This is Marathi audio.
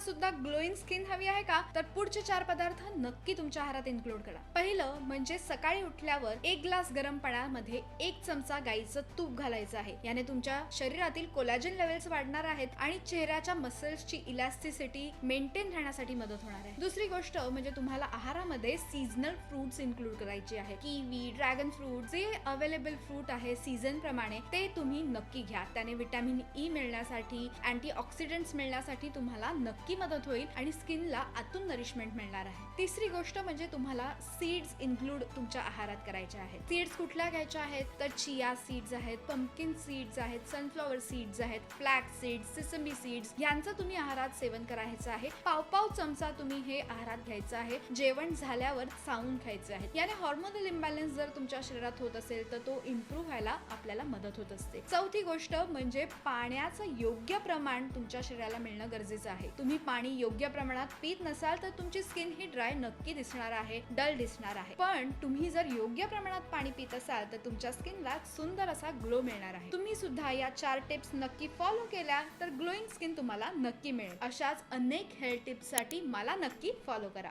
सुद्धा ग्लोईंग स्किन हवी आहे का, तर पुढचे 4 पदार्थ नक्की तुमच्या आहारात इन्क्लूड करा. पहिलं म्हणजे सकाळी उठल्यावर 1 ग्लास गरम पाण्यामध्ये 1 चमचा गाईचं तूप घालायचं आहे. याने तुमच्या शरीरातील कोलॅजन लेवल्स वाढणार आहेत आणि चेहऱ्याच्या मसल्सची इलास्टिसिटी मेंटेन राहण्यासाठी मदत होणार आहे. दुसरी गोष्ट म्हणजे तुम्हाला आहारामध्ये सीझनल फ्रुट्स इन्क्लूड करायचे आहे. किवी, ड्रॅगन फ्रूट, जे अवेलेबल फ्रूट आहे सीझन प्रमाणे ते तुम्ही नक्की घ्या. त्याने विटॅमिन ई मिळण्यासाठी, अँटीऑक्सिडंट्स मिळण्यासाठी तुम्हाला नक्की मदत होईल आणि स्किनला आतून नरिशमेंट मिळणार आहे. तिसरी गोष्ट म्हणजे तुम्हाला सीड्स इन्क्लूड तुमच्या आहारात करायचे आहेत. सीड्स कुठल्या घ्यायच्या आहेत, तर चिया सीड्स आहेत, पंपकिन सीड्स आहेत, सनफ्लॉवर सीड्स आहेत, फ्लॅक्स सीड्स, सेसमी सीड्स यांचं तुम्ही आहारात सेवन करायचं आहे. पाव चमचा तुम्ही हे आहारात घ्यायचं आहे. जेवण झाल्यावर चावून खायचं आहे. याने हार्मोनल इम्बॅलन्स जर तुमच्या शरीरात होत असेल तर तो इम्प्रूव्ह व्हायला आपल्याला मदत होत असते. चौथी गोष्ट म्हणजे पाण्याचं योग्य प्रमाण तुमच्या शरीराला मिळणं गरजेचं आहे. तुम्ही पाणी योग्य प्रमाणात पीत नसाल तर तुमची स्किन ही ड्राय नक्की दिसणार आहे, डल दिसणार आहे. पण तुम्ही जर योग्य प्रमाणात पाणी पीत असाल तर तुमच्या स्किनला सुंदर असा ग्लो मिळणार आहे. तुम्ही सुद्धा या 4 टिप्स नक्की फॉलो केल्या तर ग्लोईंग स्किन तुम्हाला नक्की मिळेल. अशाच अनेक हेल्थ टिप्स साठी मला नक्की फॉलो करा.